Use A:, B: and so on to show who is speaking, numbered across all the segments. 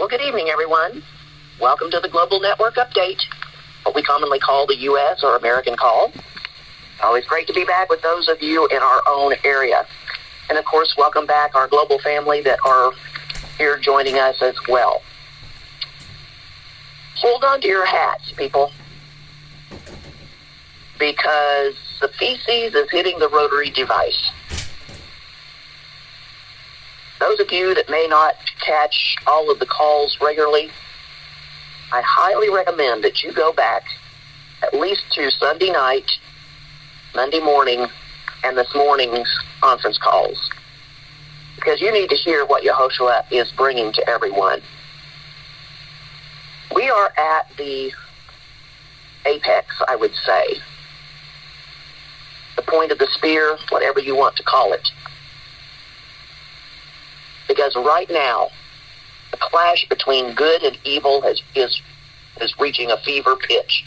A: Well, good evening, everyone. Welcome to the Global Network Update, what we commonly call the U.S. or American Call. Always great to be back with those of you in our own area. And, of course, welcome back our global family that are here joining us as well. Hold on to your hats, people, because the feces is hitting the rotary device. Those of you that may not catch all of the calls regularly, I highly recommend that you go back at least to Sunday night, Monday morning, and this morning's conference calls, because you need to hear what Yahoshua is bringing to everyone. We are at the apex, I would say, the point of the spear, whatever you want to call it. Because right now, the clash between good and evil is reaching a fever pitch.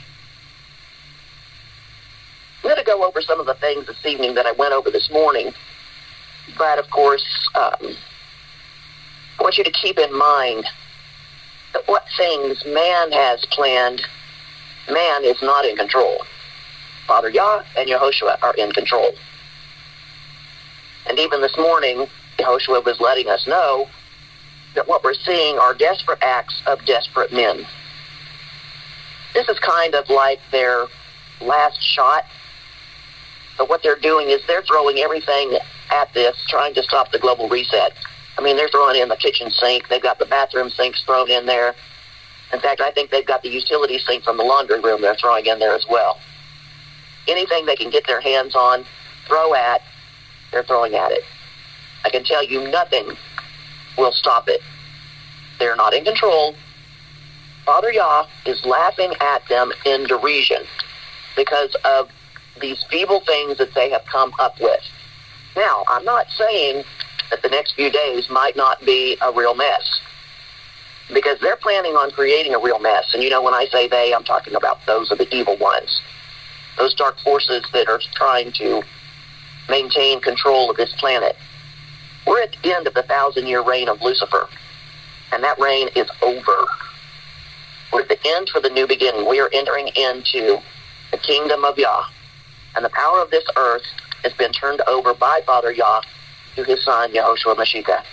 A: I'm going to go over some of the things this evening that I went over this morning. But, of course, I want you to keep in mind that what things man has planned, man is not in control. Father Yah and Yahoshua are in control. And even this morning, Yahoshua was letting us know that what we're seeing are desperate acts of desperate men. This is kind of like their last shot. But what they're doing is they're throwing everything at this, trying to stop the global reset. I mean, they're throwing in the kitchen sink. They've got the bathroom sinks thrown in there. In fact, I think they've got the utility sink from the laundry room they're throwing in there as well. Anything they can get their hands on, they're throwing at it. I can tell you nothing will stop it. They're not in control. Father Yah is laughing at them in derision because of these feeble things that they have come up with. Now, I'm not saying that the next few days might not be a real mess, because they're planning on creating a real mess. And you know, when I say they, I'm talking about those are the evil ones, those dark forces that are trying to maintain control of this planet. We're at the end of the 1,000-year reign of Lucifer, and that reign is over. We're at the end for the new beginning. We are entering into the kingdom of Yah, and the power of this earth has been turned over by Father Yah to his son, Yahoshua Mashiach.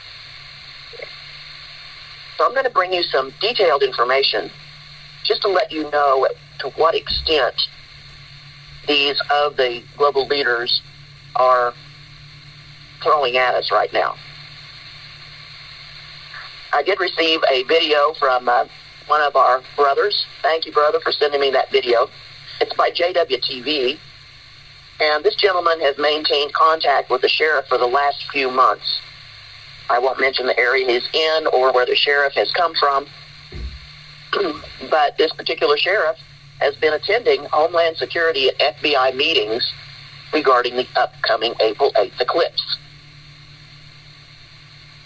A: So I'm going to bring you some detailed information just to let you know to what extent these of the global leaders are throwing at us right now. I did receive a video from one of our brothers. Thank you, brother, for sending me that video. It's by JWTV, and this gentleman has maintained contact with the sheriff for the last few months. I won't mention the area he's in or where the sheriff has come from, but this particular sheriff has been attending Homeland Security and FBI meetings regarding the upcoming April 8th eclipse.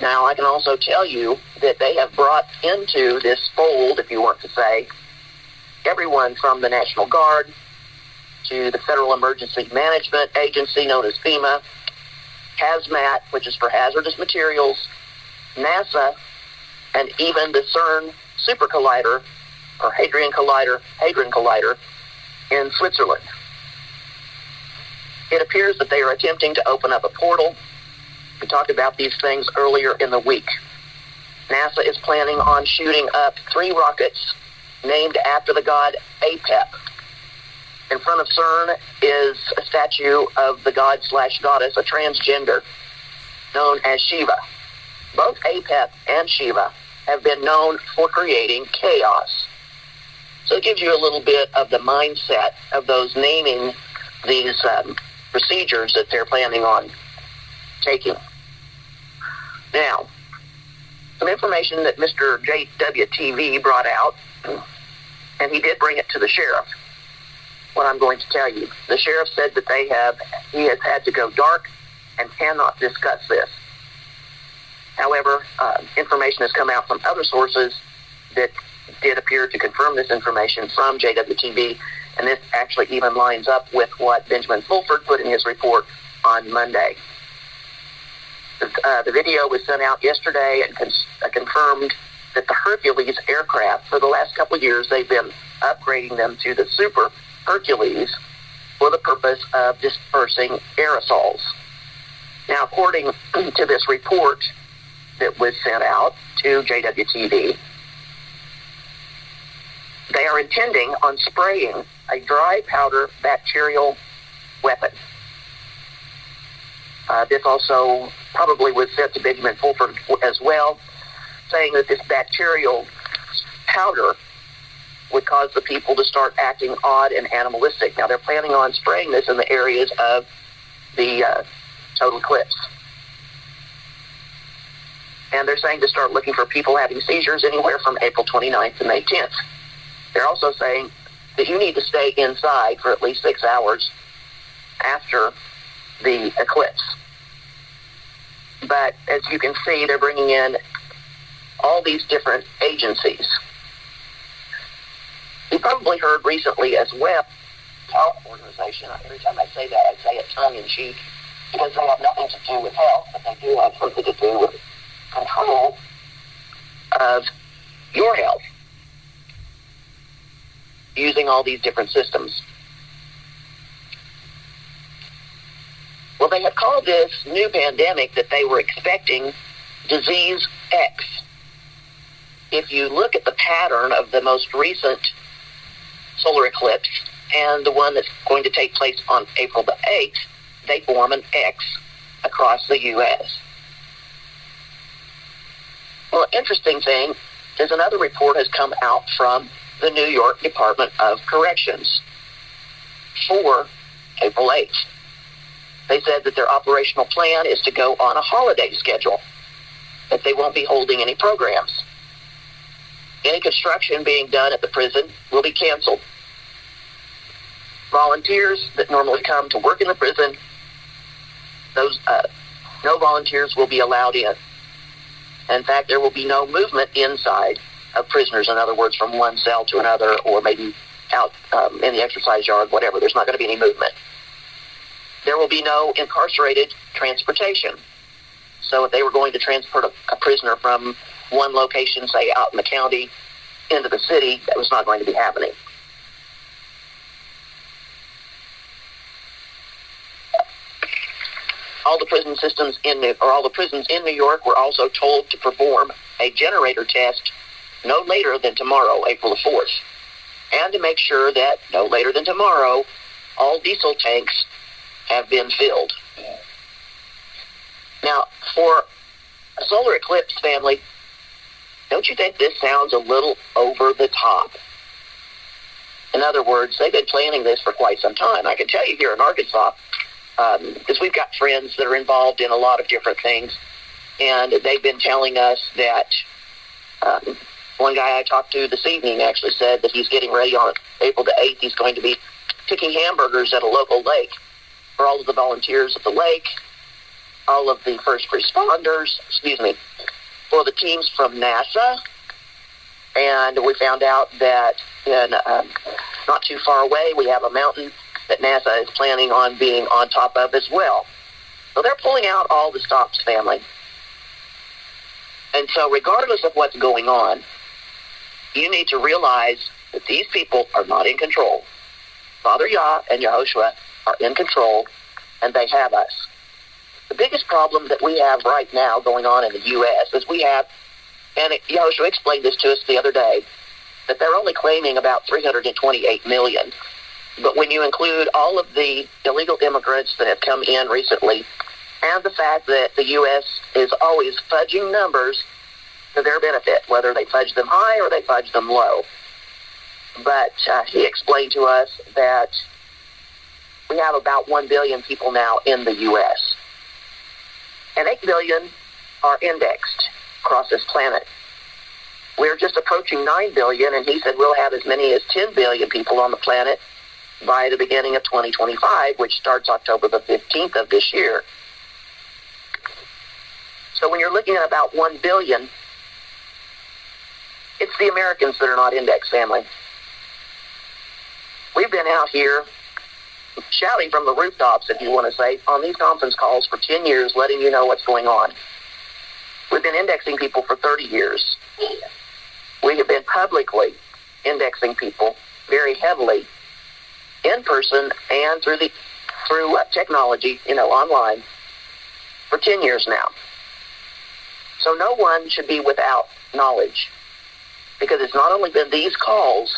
A: Now, I can also tell you that they have brought into this fold, if you want to say, everyone from the National Guard to the Federal Emergency Management Agency, known as FEMA, HAZMAT, which is for hazardous materials, NASA, and even the CERN Super Collider, or Hadron Collider in Switzerland. It appears that they are attempting to open up a portal. We talked about these things earlier in the week. NASA is planning on shooting up 3 rockets named after the god Apep. In front of CERN is a statue of the god/goddess, a transgender, known as Shiva. Both Apep and Shiva have been known for creating chaos. So it gives you a little bit of the mindset of those naming these procedures that they're planning on taking. Now, some information that Mr. JWTV brought out, and he did bring it to the sheriff. What I'm going to tell you. The sheriff said that he has had to go dark and cannot discuss this. However, information has come out from other sources that did appear to confirm this information from JWTV, and this actually even lines up with what Benjamin Fulford put in his report on Monday. The video was sent out yesterday and confirmed that the Hercules aircraft, for the last couple of years, they've been upgrading them to the Super Hercules for the purpose of dispersing aerosols. Now, according to this report that was sent out to JWTV, they are intending on spraying a dry powder bacterial weapon. This also probably was sent to Benjamin Fulford as well, saying that this bacterial powder would cause the people to start acting odd and animalistic. Now, they're planning on spraying this in the areas of the total eclipse. And they're saying to start looking for people having seizures anywhere from April 29th to May 10th. They're also saying that you need to stay inside for at least 6 hours after the eclipse. But as you can see, they're bringing in all these different agencies. You probably heard recently as well, health organization. Every time I say that, I say it tongue-in-cheek, because they have nothing to do with health, but they do have something to do with control of your health, using all these different systems. Well, they have called this new pandemic that they were expecting Disease X. If you look at the pattern of the most recent solar eclipse and the one that's going to take place on April the 8th, they form an X across the U.S. Well, interesting thing is another report has come out from the New York Department of Corrections for April 8th. They said that their operational plan is to go on a holiday schedule, that they won't be holding any programs. Any construction being done at the prison will be canceled. Volunteers that normally come to work in the prison, no volunteers will be allowed in. In fact, there will be no movement inside of prisoners, in other words, from one cell to another, or maybe out in the exercise yard, whatever. There's not going to be any movement. There will be no incarcerated transportation. So if they were going to transport a prisoner from one location, say out in the county, into the city, that was not going to be happening. All the prison systems all the prisons in New York were also told to perform a generator test no later than tomorrow, April the 4th, and to make sure that no later than tomorrow, all diesel tanks have been filled. Now, for a solar eclipse family, don't you think this sounds a little over the top? In other words, they've been planning this for quite some time. I can tell you here in Arkansas, because we've got friends that are involved in a lot of different things, and they've been telling us that one guy I talked to this evening actually said that he's getting ready on April the 8th. He's going to be cooking hamburgers at a local lake for all of the volunteers at the lake, all of the first responders, for the teams from NASA. And we found out that in not too far away, we have a mountain that NASA is planning on being on top of as well. So they're pulling out all the stops, family. And so regardless of what's going on, you need to realize that these people are not in control. Father Yah and Yahoshua are in control, and they have us. The biggest problem that we have right now going on in the U.S. is we have, and Yahoshua explained this to us the other day, that they're only claiming about 328 million. But when you include all of the illegal immigrants that have come in recently, and the fact that the U.S. is always fudging numbers to their benefit, whether they fudge them high or they fudge them low. But he explained to us that we have about 1 billion people now in the U.S. And 8 billion are indexed across this planet. We're just approaching 9 billion, and he said we'll have as many as 10 billion people on the planet by the beginning of 2025, which starts October the 15th of this year. So when you're looking at about 1 billion, it's the Americans that are not indexed, family. We've been out here shouting from the rooftops, if you want to say, on these conference calls for 10 years, letting you know what's going on. We've been indexing people for 30 years. publicly indexing people very heavily in person and through technology, online, for 10 years now. So no one should be without knowledge, because it's not only been these calls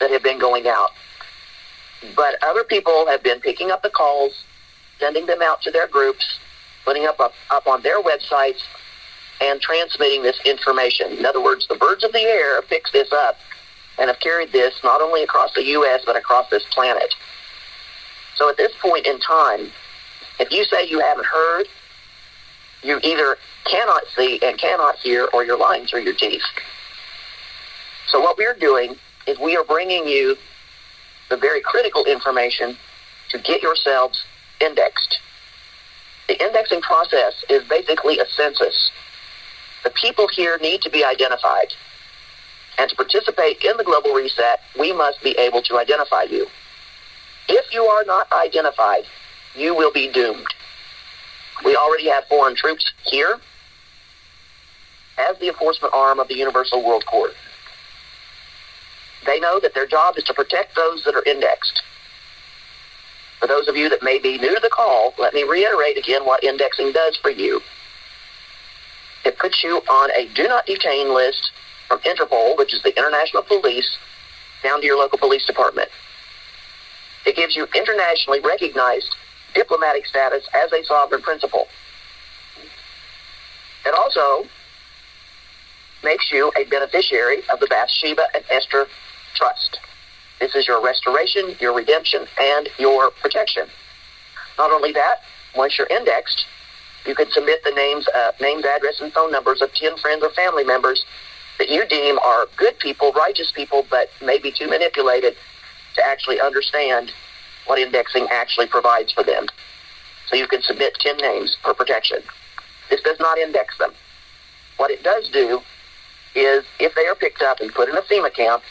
A: that have been going out, but other people have been picking up the calls, sending them out to their groups, putting up on their websites, and transmitting this information. In other words, the birds of the air have picked this up and have carried this not only across the U.S., but across this planet. So at this point in time, if you say you haven't heard, you either cannot see and cannot hear, or you're lying through your teeth. So what we're doing is we are bringing you the very critical information to get yourselves indexed. The indexing process is basically a census. The people here need to be identified. And to participate in the global reset, we must be able to identify you. If you are not identified, you will be doomed. We already have foreign troops here as the enforcement arm of the Universal World Court. They know that their job is to protect those that are indexed. For those of you that may be new to the call, let me reiterate again what indexing does for you. It puts you on a do not detain list from Interpol, which is the international police, down to your local police department. It gives you internationally recognized diplomatic status as a sovereign principal. It also makes you a beneficiary of the Bathsheba and Esther Trust. This is your restoration, your redemption, and your protection. Not only that, once you're indexed, you can submit the names, address, and phone numbers of 10 friends or family members that you deem are good people, righteous people, but maybe too manipulated to actually understand what indexing actually provides for them. So you can submit 10 names for protection. This does not index them. What it does do is, if they are picked up and put in a FEMA camp,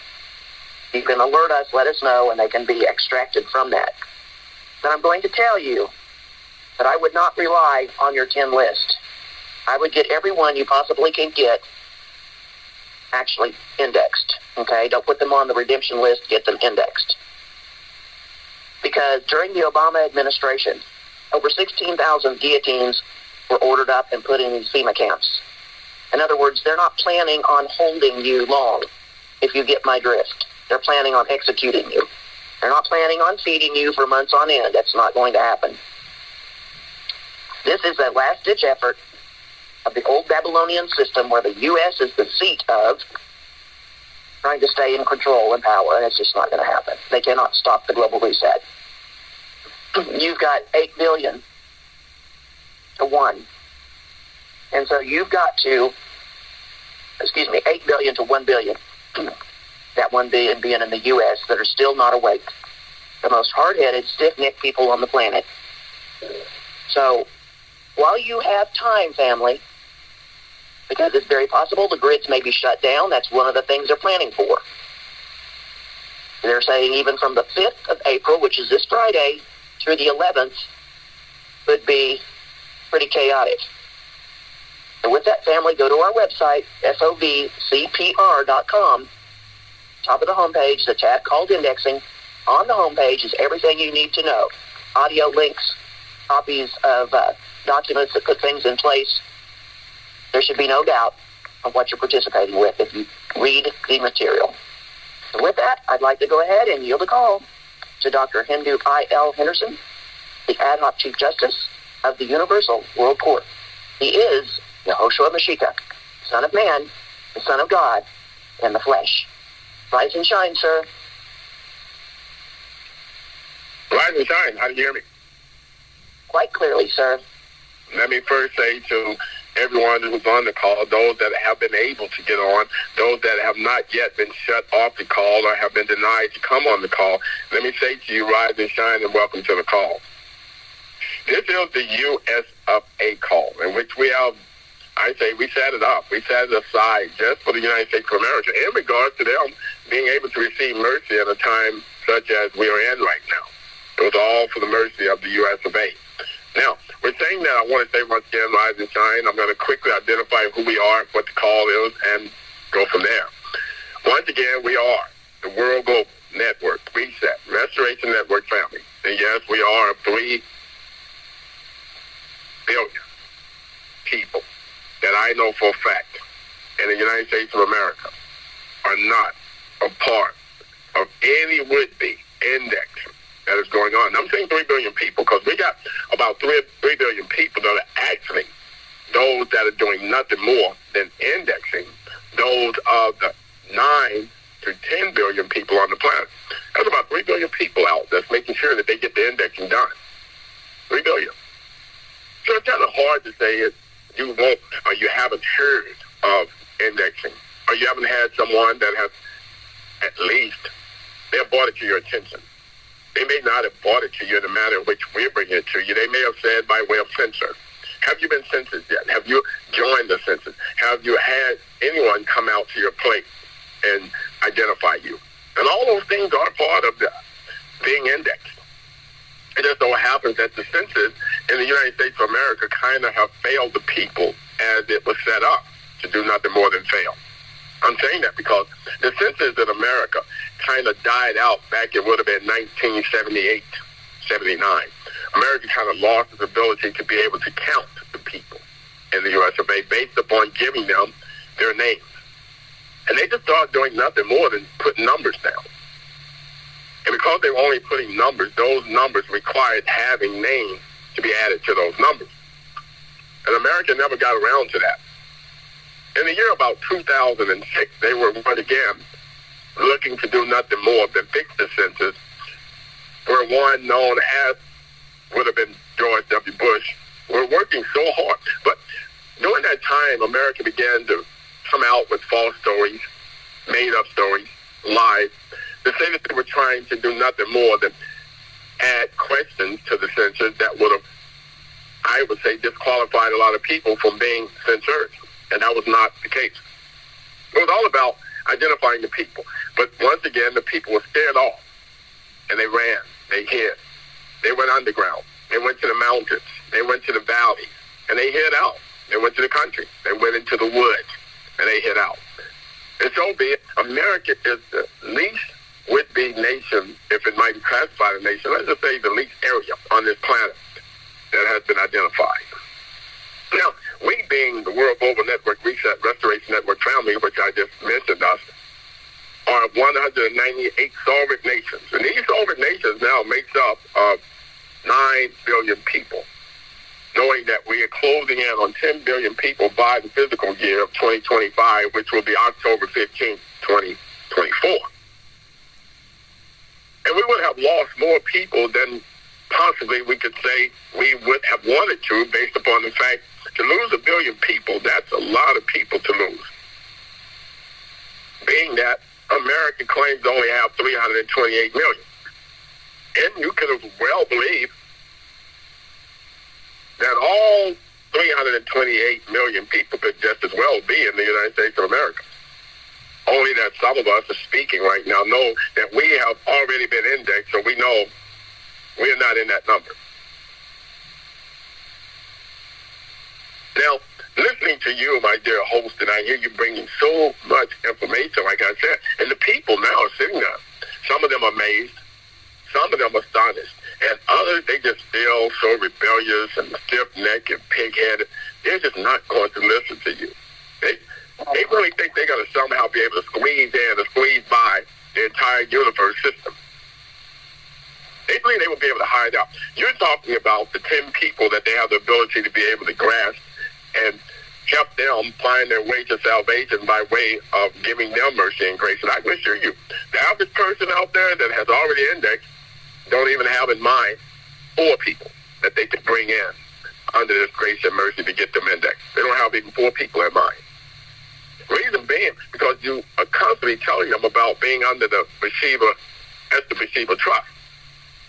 A: you can alert us, let us know, and they can be extracted from that. But I'm going to tell you that I would not rely on your 10 list. I would get everyone you possibly can get actually indexed. Okay? Don't put them on the redemption list, get them indexed. Because during the Obama administration, over 16,000 guillotines were ordered up and put in these FEMA camps. In other words, they're not planning on holding you long, if you get my drift. They're planning on executing you. They're not planning on feeding you for months on end. That's not going to happen. This is a last-ditch effort of the old Babylonian system, where the U.S. is the seat of trying to stay in control and power, and it's just not going to happen. They cannot stop the global reset. You've got 8 billion to 1. And so you've got to, 8 billion to 1 billion. That 1 billion being in the U.S. that are still not awake. The most hard-headed, stiff-necked people on the planet. So while you have time, family, because it's very possible the grids may be shut down, that's one of the things they're planning for. They're saying even from the 5th of April, which is this Friday, through the 11th, could be pretty chaotic. And with that, family, go to our website, FOVCPR.com. Top of the homepage, the tab called Indexing. On the homepage is everything you need to know. Audio links, copies of documents that put things in place. There should be no doubt of what you're participating with if you read the material. So with that, I'd like to go ahead and yield a call to Dr. Hindu I.L. Henderson, the Ad Hoc Chief Justice of the Universal World Court. He is Yahoshua Mashiach, Son of Man, the Son of God, in the flesh. Rise and shine, sir.
B: Rise and shine. How do you hear me?
A: Quite clearly, sir.
B: Let me first say to everyone who's on the call, those that have been able to get on, those that have not yet been shut off the call or have been denied to come on the call, let me say to you, rise and shine and welcome to the call. This is the U.S. of A call, in which we have, we set it up. We set it aside just for the United States of America in regards to them being able to receive mercy at a time such as we are in right now. It was all for the mercy of the U.S. of A. Now, we're saying that. I want to say once again, rise and shine. I'm going to quickly identify who we are, what the call is, and go from there. Once again, we are the World Global Network, Reset, Restoration Network family. And yes, we are 3 billion people that I know for a fact in the United States of America are not a part of any would-be index that is going on. And I'm saying 3 billion people because we got about 3 billion people that are actually those that are doing nothing more than indexing those of the 9 to 10 billion people on the planet. There's about 3 billion people out that's making sure that they get the indexing done. 3 billion. So it's kind of hard to say it. You won't, or you haven't heard of indexing, or you haven't had someone that has at least, they have brought it to your attention. They may not have brought it to you in the manner in which we're bringing it to you. They may have said by way of censor. Have you been censored yet? Have you joined the census? Have you had anyone come out to your plate and identify you? And all those things are part of being indexed. It just so happens that the census in the United States of America kind of have failed the people as it was set up to do nothing more than fail. I'm saying that because the census in America kind of died out back, it would have been 1978, 79. America kind of lost its ability to be able to count the people in the U.S. of A. based upon giving them their names. And they just started doing nothing more than putting numbers down. And because they were only putting numbers, those numbers required having names to be added to those numbers. And America never got around to that. In the year about 2006, they were once again looking to do nothing more than fix the census, where one known as would have been George W. Bush were working so hard. But during that time, America began to come out with false stories, made-up stories, lies, to say that they were trying to do nothing more than add questions to the census that would have, I would say, disqualified a lot of people from being censored. And that was not the case. It was all about identifying the people. But once again, the people were scared off. And they ran. They hid. They went underground. They went to the mountains. They went to the valleys. And they hid out. They went to the country. They went into the woods. And they hid out. And so be it. America is the least would-be nation, if it might be classified a nation, let's just say the least area on this planet that has been identified. Now, we being the World Global Network Reset Restoration Network family, which I just mentioned us, are 198 sovereign nations. And these sovereign nations now makes up of 9 billion people, knowing that we are closing in on 10 billion people by the physical year of 2025, which will be October 15th, 2024. And we would have lost more people than possibly we could say we would have wanted to, based upon the fact to lose 1 billion people, that's a lot of people to lose. Being that America claims to only have 328 million. And you could have well believed that all 328 million people could just as well be in the United States of America. Only that some of us are speaking right now know that we have already been indexed, so we know we are not in that number. Now, listening to you, my dear host, and I hear you bringing so much information, like I said, and the people now are sitting there. Some of them are amazed. Some of them are astonished. And others, they just feel so rebellious and stiff-necked and pig-headed. They're just not going to listen to you. They really think they're going to somehow be able to squeeze in or squeeze by the entire universe system. They believe they will be able to hide out. You're talking about the 10 people that they have the ability to be able to grasp and help them find their way to salvation by way of giving them mercy and grace. And I can assure you, the average person out there that has already indexed don't even have in mind 4 people that they could bring in under this grace and mercy to get them indexed. They don't have even 4 people in mind. Reason being, because you are constantly telling them about being under the Bathsheba trust.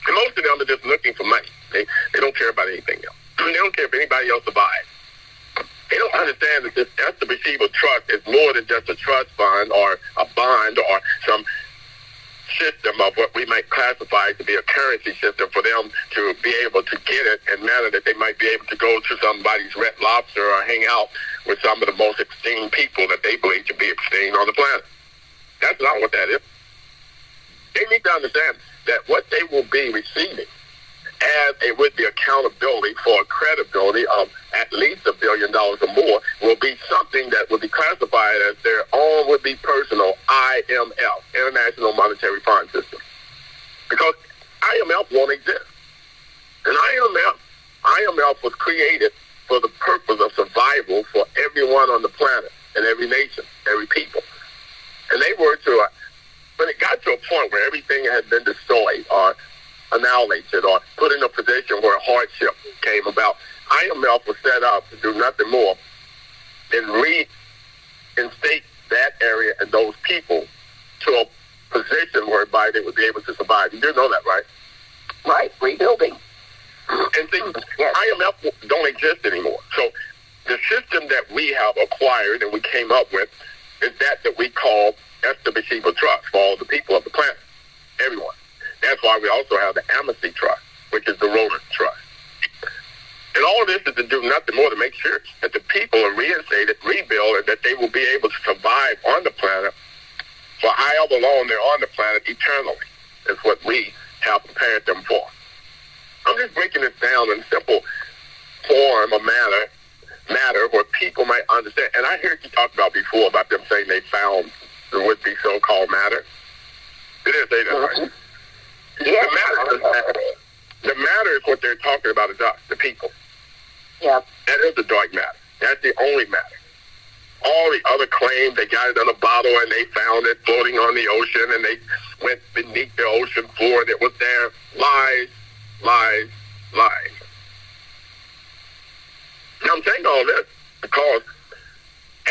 B: And most of them are just looking for money. They don't care about anything else. They don't care if anybody else will buy it. They don't understand that this Bathsheba trust is more than just a trust fund or a bond or some system of what we might classify to be a currency system for them to be able to get it in a manner that they might be able to go to somebody's Red Lobster or hang out with some of the most esteemed people that they believe to be esteemed on the planet. That's not what that is. They need to understand that what they will be receiving as a would-be accountability for credibility of at least $1 billion or more will be something that will be classified as their own would-be personal IMF, International Monetary Fund System. Because IMF won't exist. And IMF was created for the purpose of survival for everyone on the planet and every nation, every people. And they were to, when it got to a point where everything had been destroyed or annihilated or put in a position where hardship came about, IMF was set up to do nothing more than reinstate that area and those people to a position whereby they would be able to survive. You do know that, right?
A: Right, rebuilding.
B: And see, IMF don't exist anymore. So the system that we have acquired and we came up with is that we call Establishable Trust for all the people of the planet, everyone. That's why we also have the Amnesty Trust, which is the rodent trust. And all of this is to do nothing more to make sure that the people are reinstated, rebuilt, and that they will be able to survive on the planet for however long they're on the planet eternally, is what we have prepared them for. I'm just breaking this down in simple form or matter where people might understand. And I heard you talk about before about them saying they found the would-be so-called matter. They didn't say that, right?
A: Yes.
B: The matter is what they're talking about is us, the people.
A: Yeah.
B: That is the dark matter. That's the only matter. All the other claims, they got it in a bottle and they found it floating on the ocean and they went beneath the ocean floor and it was there. Lies, lies, lies. Now, I'm saying all this because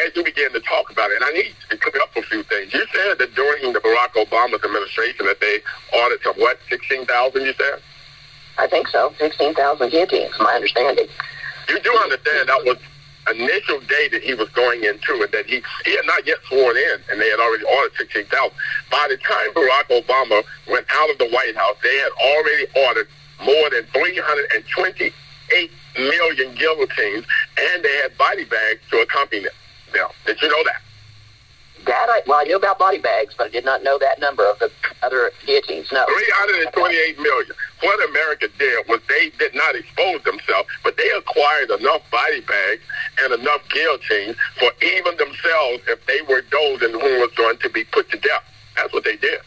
B: as you begin to talk about it, and I need to clear up a few things. You said that during the Barack Obama's administration that they audited some, 16,000, you said?
A: I think so. 16,000 guillotines, my understanding.
B: You do understand that was initial day that he was going into and that he had not yet sworn in and they had already ordered 16,000. By the time Barack Obama went out of the White House, they had already ordered more than 328 million guillotines and they had body bags to accompany them. Now, did you know that?
A: I knew about body bags, but I did not know that number of the other guillotines. No.
B: 328 million. What America did was they did not expose themselves, but they acquired enough body bags and enough guillotines for even themselves if they were those in whom was going to be put to death. That's what they did.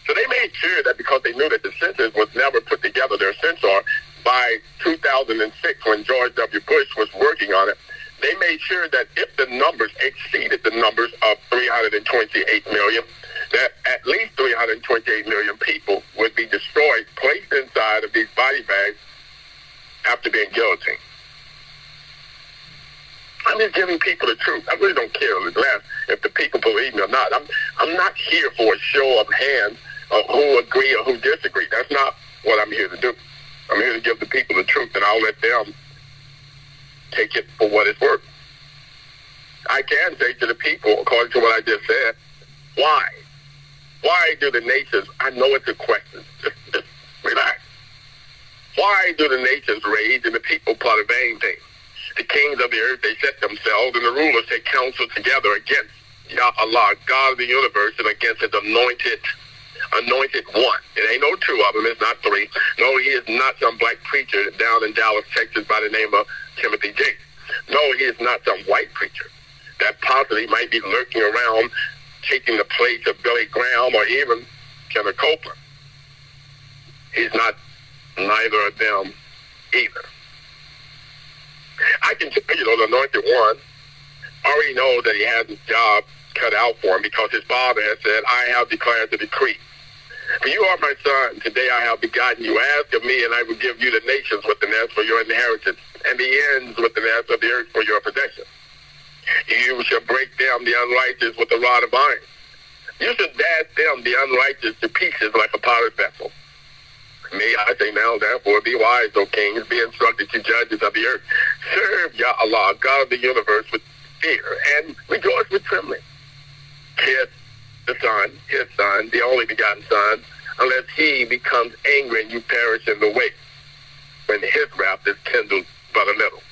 B: So they made sure that because they knew that the census was never put together, their censor, by 2006 when George W. Bush was working on it, they made sure that if the numbers exceeded the numbers of 328 million, that at least 328 million people would be destroyed, placed inside of these body bags after being guillotined. I'm just giving people the truth. I really don't care if the people believe me or not. I'm not here for a show of hands of who agree or who disagree. That's not what I'm here to do. I'm here to give the people the truth, and I'll let them take it for what it's worth. I can say to the people, according to what I just said, why? Why do the nations, I know it's a question, just relax. Why do the nations rage and the people plot a vain thing? The kings of the earth, they set themselves, and the rulers take counsel together against Yahoshua, God of the universe, and against his anointed one. It ain't no two of them. It's not three. No, he is not some black preacher down in Dallas, Texas by the name of Timothy Jakes. No, he is not some white preacher that possibly might be lurking around taking the place of Billy Graham or even Kenneth Copeland. He's not neither of them either. I can tell you, the anointed one already knows that he has his job cut out for him because his father has said, I have declared the decree. For you are my son, today I have begotten you. Ask of me, and I will give you the nations with the nest for your inheritance, and the ends with the nest of the earth for your possession. You shall break down the unrighteous with the rod of iron. You shall dash them, the unrighteous, to pieces like a potter's vessel. Me, I say now, therefore, be wise, O kings, be instructed, you judges of the earth. Serve Yahoshua, God of the universe, with fear, and rejoice with trembling. Kiss the Son, his Son, the only begotten Son, unless he becomes angry and you perish in the way, when his wrath is kindled but a little.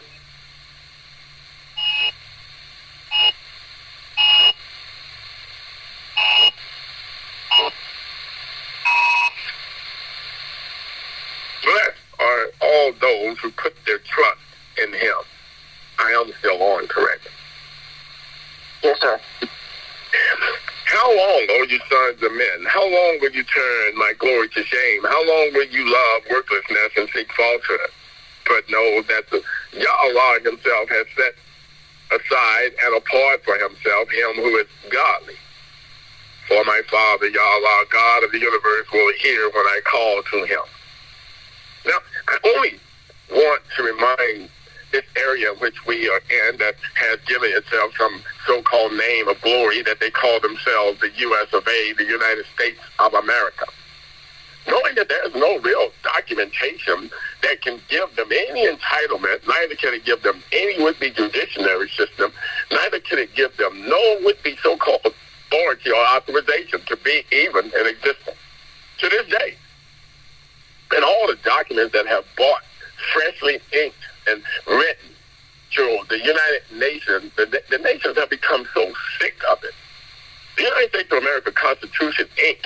B: those who put their trust in him. I am still on, correct?
A: Yes, sir.
B: How long, O you sons of men? How long will you turn my glory to shame? How long will you love worthlessness and seek falsehood? But know that the Yahoshua himself has set aside and apart for himself him who is godly. For my Father, Yahoshua, God of the universe, will hear when I call to him. Now, I only want to remind this area in which we are in that has given itself some so-called name of glory that they call themselves the U.S. of A., the United States of America. Knowing that there's no real documentation that can give them any entitlement, neither can it give them any would-be judiciary system, neither can it give them no would-be so-called authority or authorization to be even in existence. To this day, and all the documents that have bought, freshly inked and written to the United Nations, the nations have become so sick of it. The United States of America Constitution ink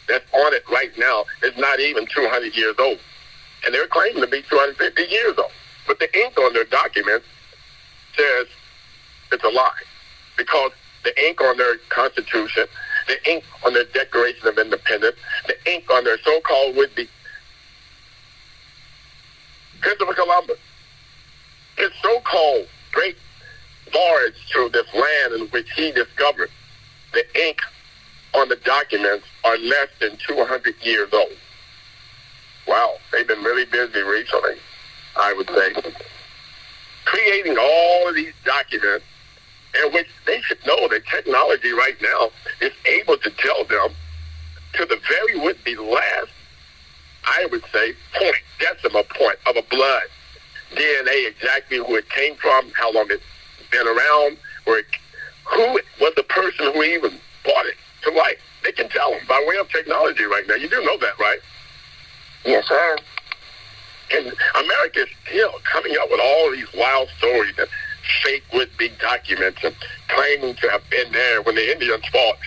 B: that's on it right now is not even 200 years old. And they're claiming to be 250 years old. But the ink on their document says it's a lie. Because the ink on their Constitution, the ink on their Declaration of Independence, the ink on their so-called would-be Christopher Columbus, his so-called great voyage through this land in which he discovered, the ink on the documents are less than 200 years old. Wow, they've been really busy recently, I would say, creating all of these documents in which they should know that technology right now is able to tell them to the very would-be last, I would say, decimal point of a blood DNA, exactly who it came from, how long it's been around, who was the person who even brought it to life. They can tell them by way of technology right now. You do know that, right?
A: Yes, sir.
B: And America is still coming up with all these wild stories and fake would-be documents and claiming to have been there when the Indians fought.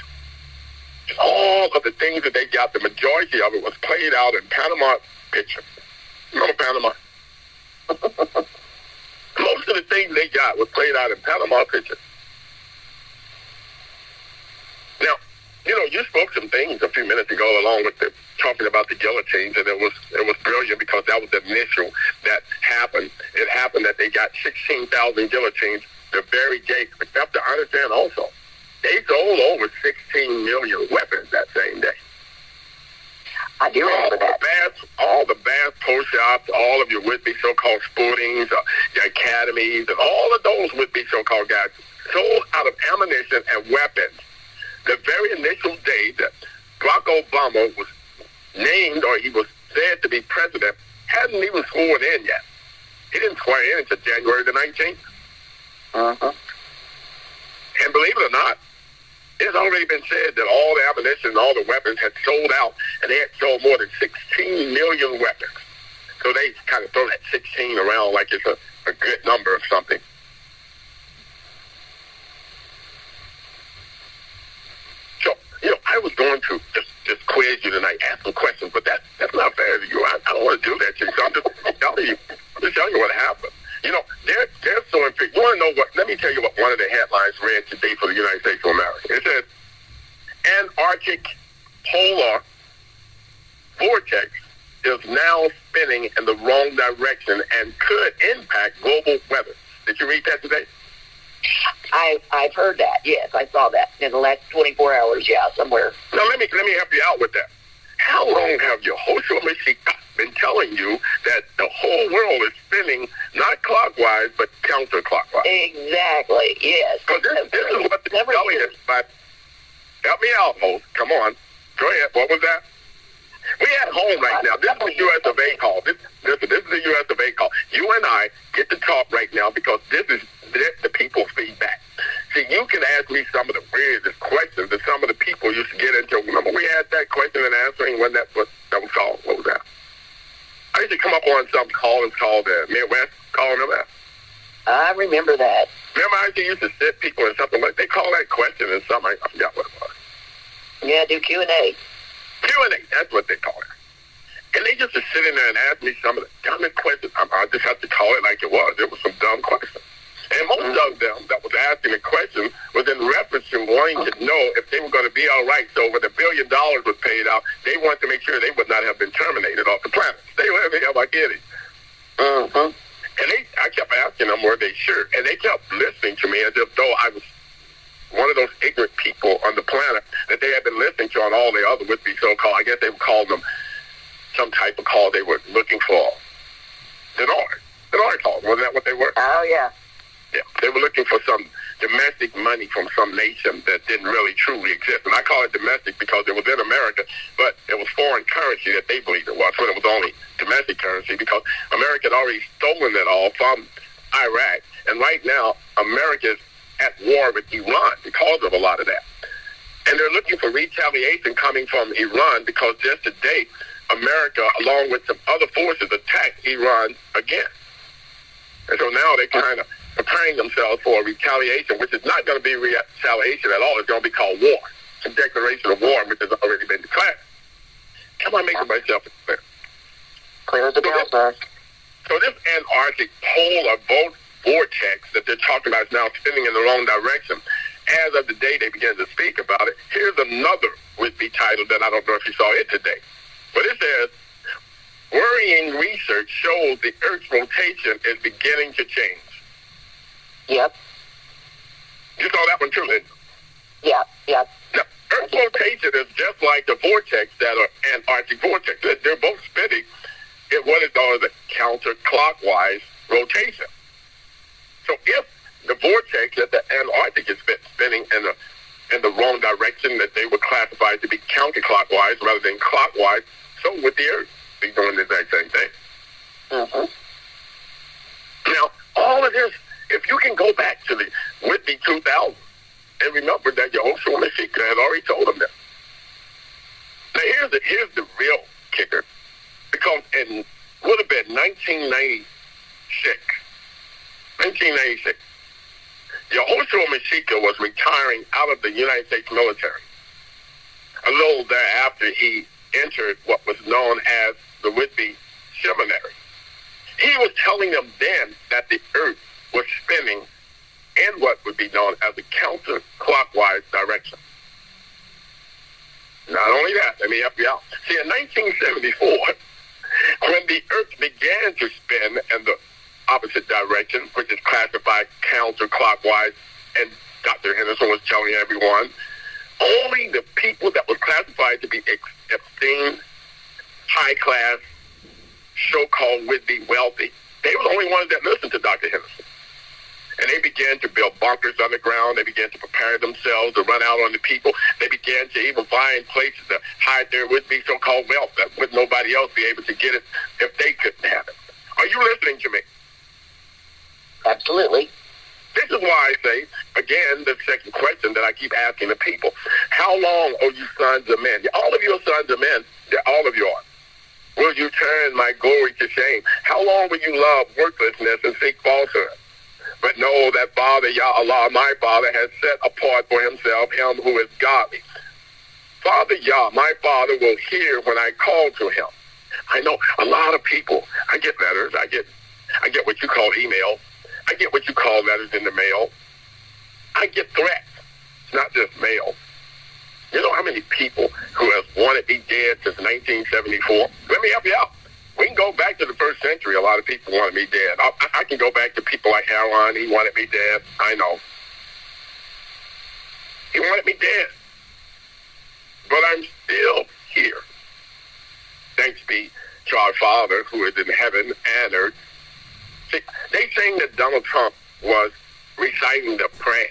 B: All of the things that they got, the majority of it was played out in Panama picture. Remember Panama? Most of the things they got was played out in Panama picture. Now, you spoke some things a few minutes ago along with talking about the guillotines, and it was brilliant because that was the initial that happened. It happened that they got 16,000 guillotines. The very gate. But you have to understand also, they sold over 16 million weapons that same day.
A: I do remember that.
B: All the Bass Pro Shops, all of your would-be so-called sportings, your academies, and all of those would-be so-called guys sold out of ammunition and weapons. The very initial day that Barack Obama was named, or he was said to be president, hadn't even sworn in yet. He didn't swear in until January the 19th.
A: Uh-huh.
B: And believe it or not, it's already been said that all the ammunition and all the weapons had sold out, and they had sold more than 16 million weapons. So they kind of throw that 16 around like it's a good number or something. So, I was going to just quiz you tonight, ask some questions, but that's not fair to you. I don't want to do that to you. So I'm just telling you what happened. They're so intrigued. You want to know what? Let me tell you what one of the headlines read today for the United States of America. It says, Antarctic polar vortex is now spinning in the wrong direction and could impact global weather. Did you read that today?
A: I've heard that. Yes, I saw that in the last 24 hours. Yeah, somewhere.
B: Now let me help you out with that. How long have Yahoshua Mashiach been telling you that the whole world is spinning not clockwise but counterclockwise?
A: Exactly. Yes.
B: Because this is what they're telling us. But help me out, host. Come on. Go ahead. What was that? We at home right now. This is the U.S. of A call. This is the U.S. of A call. You and I get to talk right now because this is the people's feedback. See, you can ask me some of the weirdest questions that some of the people used to get into. Remember we had that question and answering when that was called? What was that? I used to come up on something called the Midwest call. Remember that?
A: I remember that.
B: Remember I used to sit people in something like, they call that question and something, I forgot what it was.
A: Yeah, do Q&A.
B: Q&A, that's what they call it. And And they just sitting there and ask me some of the dumbest questions. I just have to call it like it was. It was some dumb questions. And most of them that was asking the question was in reference to wanting to know if they were going to be all right. So when $1 billion was paid out, they wanted to make sure they would not have been terminated off the planet. They were having hell like idiots. And I kept asking them, were they sure? And they kept listening to me as if though I was one of those ignorant people on the planet that they had been listening to on all the other would-be so-called, I guess they would call them some type of call they were looking for. Denard calls. Wasn't that what they were?
A: Oh, yeah.
B: Yeah, they were looking for some domestic money from some nation that didn't really truly exist. And I call it domestic because it was in America, but it was foreign currency that they believed it was, when it was only domestic currency, because America had already stolen it all from Iraq. And right now, America is at war with Iran because of a lot of that. And they're looking for retaliation coming from Iran because just today, America, along with some other forces, attacked Iran again. And so now they're kind of preparing themselves for a retaliation, which is not going to be retaliation at all. It's going to be called war. A declaration of war, which has already been declared. Am I making myself clear?
A: Clear as the bell, sir.
B: So this Antarctic polar vortex that they're talking about is now spinning in the wrong direction. As of the day they began to speak about it, here's another would-be title that I don't know if you saw it today. But it says, worrying research shows the Earth's rotation is beginning to change.
A: Yep.
B: You saw that one too, didn't you?
A: Yep.
B: Now, Earth's rotation is just like the vortex that are Antarctic vortex. They're both spinning in what is known as a counterclockwise rotation. So if the vortex that the Antarctic is spinning in the wrong direction, that they would classify to be counterclockwise rather than clockwise, so would the Earth be doing the exact same thing. Now, all of this, if you can go back to the Whitney 2000 and remember that Yahoshua had already told them that. Now, here's the real kicker, because in would have been 1996, Yahoshua was retiring out of the United States military. A little thereafter, he entered what was known as the Whitby Seminary. He was telling them then that the Earth was spinning in what would be known as a counterclockwise direction. Not only that, let me help you out. See, in 1974, when the Earth began to spin in the opposite direction, which is classified counterclockwise, and Dr. Henderson was telling everyone, only the people that were classified to be esteemed, high-class, so-called would-be wealthy, they were the only ones that listened to Dr. Henderson. And they began to build bunkers underground. They began to prepare themselves to run out on the people. They began to even find places to hide their would-be so-called wealth that would nobody else be able to get it if they couldn't have it. Are you listening to me?
A: Absolutely.
B: This is why I say, again, the second question that I keep asking the people, how long, O you sons of men? All of you are sons of men. All of you are. Will you turn my glory to shame? How long will you love worthlessness and seek falsehood? But know that Father, Yah Allah, my Father, has set apart for himself him who is godly. Father Yah, my Father, will hear when I call to him. I know a lot of people, I get letters, I get what you call email, I get what you call letters in the mail. I get threats, not just mail. You know how many people who have wanted me dead since 1974? Let me help you out. We can go back to the first century. A lot of people wanted me dead. I can go back to people like Haran. He wanted me dead. I know. He wanted me dead. But I'm still here. Thanks be to our Father who is in heaven and earth. See, they saying that Donald Trump was reciting the prayer.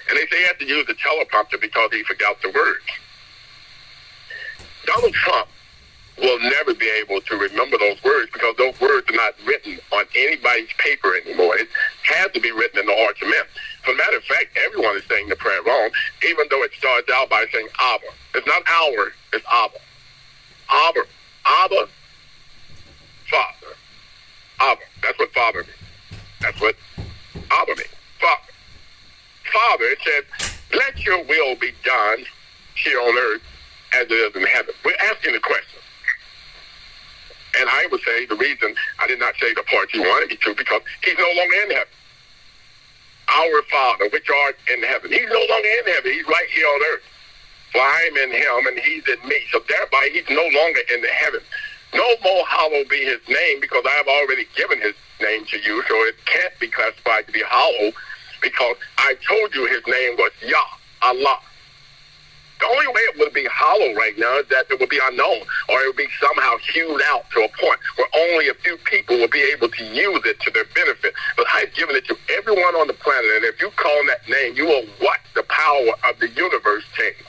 B: And they say he had to use the teleprompter because he forgot the words. Donald Trump will never be able to remember those words because those words are not written on anybody's paper anymore. It has to be written in the hearts of men. As a matter of fact, everyone is saying the prayer wrong, even though it starts out by saying Abba. It's not our, it's Abba. Abba. Abba. Father. Abba. That's what Father means. That's what Abba means. Father. Father, it says, let your will be done here on earth as it is in heaven. We're asking the question. And I would say the reason I did not say the part you wanted me to, because he's no longer in heaven. Our Father, which art in heaven. He's no longer in heaven. He's right here on earth. For I'm in him and he's in me. So thereby he's no longer in the heaven. No more hallowed be his name, because I have already given his name to you. So it can't be classified to be hallowed, because I told you his name was Yah, Allah. The only way it would be hollow right now is that it would be unknown, or it would be somehow hewed out to a point where only a few people will be able to use it to their benefit. But I've given it to everyone on the planet, and if you call that name, you will watch the power of the universe change.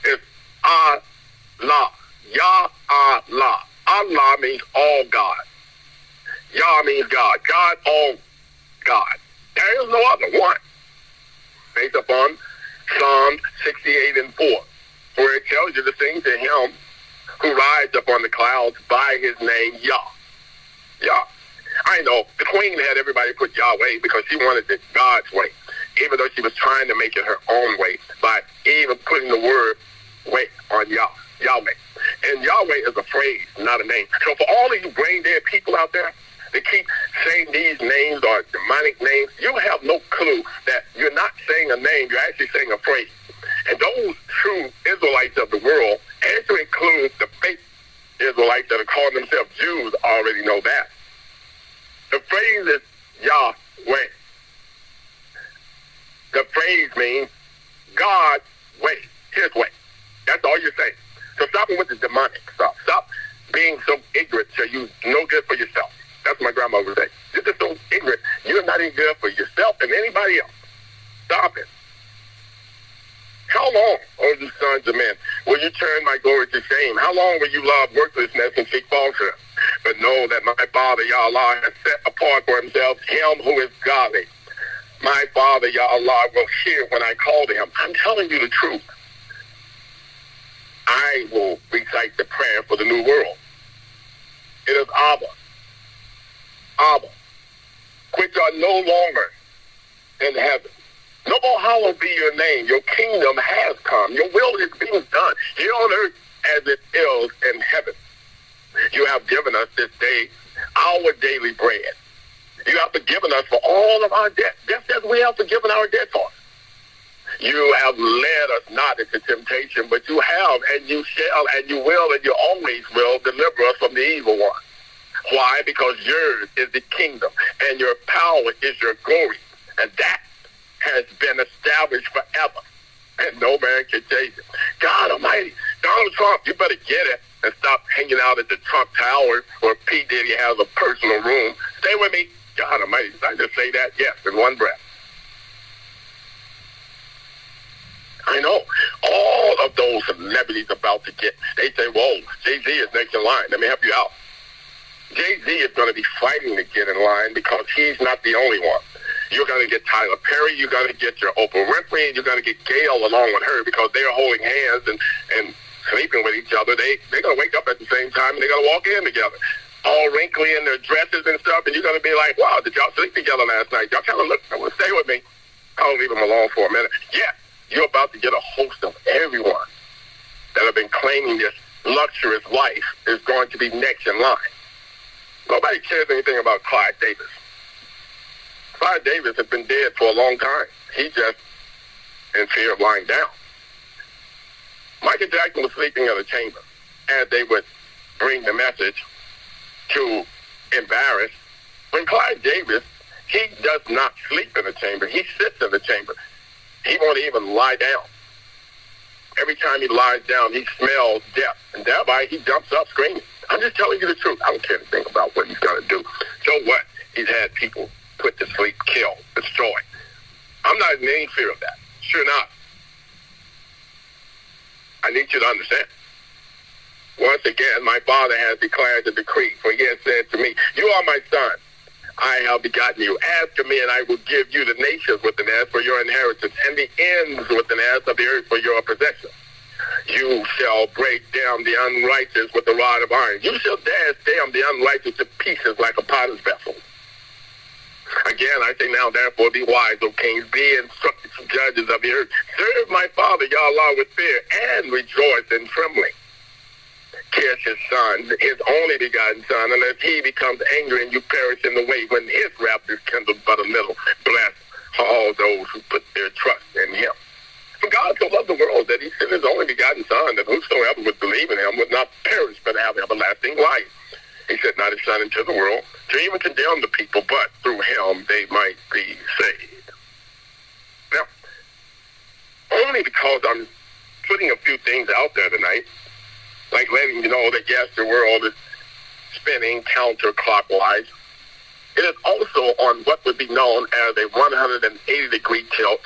B: It's Allah. Yah Allah. Allah means all God. Yah means God. God, all God. There is no other one. Based upon Psalm 68 and 4, where it tells you to sing to him who rides up on the clouds by his name, Yah. Yah. I know the queen had everybody put Yahweh because she wanted it God's way, even though she was trying to make it her own way by even putting the word way on Yahweh. And Yahweh is a phrase, not a name. So for all of you brain dead people out there that keep saying these names or demonic names, you have no clue that you're not saying a name, you're actually saying a phrase. And those true Israelites of the world, and to include the fake Israelites that are calling themselves Jews, already know that. The phrase is Yahweh. The phrase means God's way, his way. That's all you're saying. So stop it with the demonic stuff. Stop being so ignorant so you no good for yourself. That's what my grandma would say. You're just so ignorant. You're not even good for yourself and anybody else. Stop it. How long, O you sons of men, will you turn my glory to shame? How long will you love worthlessness and seek falsehood? But know that my Father, Yah Allah, has set apart for himself him who is godly. My Father, Yah Allah, will hear when I call to him. I'm telling you the truth. I will recite the prayer for the new world. It is Abba, which are no longer in heaven. No more hallowed be your name. Your kingdom has come. Your will is being done here on earth as it is in heaven. You have given us this day our daily bread. You have forgiven us for all of our debts, just as we have forgiven our debtors. You have led us not into temptation, but you have, and you shall, and you will, and you always will deliver us from the evil one. Why? Because yours is the kingdom, and your power is your glory, and that has been established forever, and no man can change it. God Almighty, Donald Trump, you better get it and stop hanging out at the Trump Tower where P. Diddy has a personal room. Stay with me. God Almighty, did I just say that? Yes, in one breath. I know. All of those celebrities about to get, they say, whoa, Jay-Z is next in line. Let me help you out. Jay-Z is going to be fighting to get in line because he's not the only one. You're going to get Tyler Perry, you're going to get your Oprah Winfrey, and you're going to get Gail along with her because they're holding hands and sleeping with each other. They're going to wake up at the same time, and they're going to walk in together, all wrinkly in their dresses and stuff, and you're going to be like, wow, did y'all sleep together last night? Y'all kind of look, stay with me. I'll leave them alone for a minute. Yeah, you're about to get a host of everyone that have been claiming this luxurious life is going to be next in line. Nobody cares anything about Clyde Davis. Clyde Davis has been dead for a long time. He's just in fear of lying down. Michael Jackson was sleeping in a chamber as they would bring the message to embarrass. When Clyde Davis, he does not sleep in a chamber. He sits in the chamber. He won't even lie down. Every time he lies down, he smells death, and thereby he jumps up screaming. I'm just telling you the truth. I don't care anything about what he's going to do. So what? He's had people put to sleep, kill, destroy. I'm not in any fear of that. Sure not. I need you to understand. Once again, my Father has declared the decree, for he has said to me, you are my son. I have begotten you. Ask of me, and I will give you the nations with an S for your inheritance, and the ends with an S of the earth for your possession. You shall break down the unrighteous with the rod of iron. You shall dash down the unrighteous to pieces like a potter's vessel. Again, I say now, therefore, be wise, O kings, be instructed, judges of the earth. Serve my Father, Yah Allah, with fear, and rejoice in trembling. cares his son, his only begotten son, unless he becomes angry and you perish in the way when his wrath is kindled but a little. Bless all those who put their trust in him. For God so loved the world that he sent his only begotten son, that whosoever would believe in him would not perish but have everlasting life. He sent not his son into the world to even condemn the people, but through him they might be saved. Now, only because I'm putting a few things out there tonight, like letting you know that yes, the world is spinning counterclockwise. It is also on what would be known as a 180-degree tilt,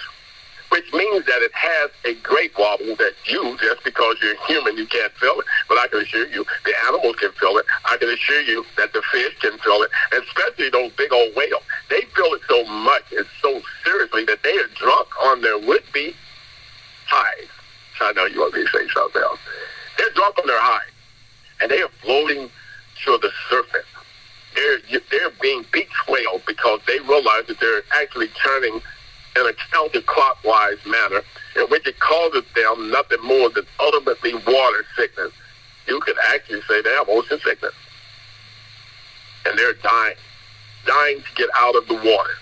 B: which means that it has a great wobble that you, just because you're human, you can't feel it. But I can assure you, the animals can feel it. I can assure you that the fish can feel it, and especially those big old whales. They feel it so much and so seriously that they are drunk on their would-be highs. I know you want me to say something else. They're drunk on their highs, and they are floating to the surface. They're being beach whales because they realize that they're actually turning in a counterclockwise manner, in which it causes them nothing more than ultimately water sickness. You could actually say they have ocean sickness. And they're dying to get out of the water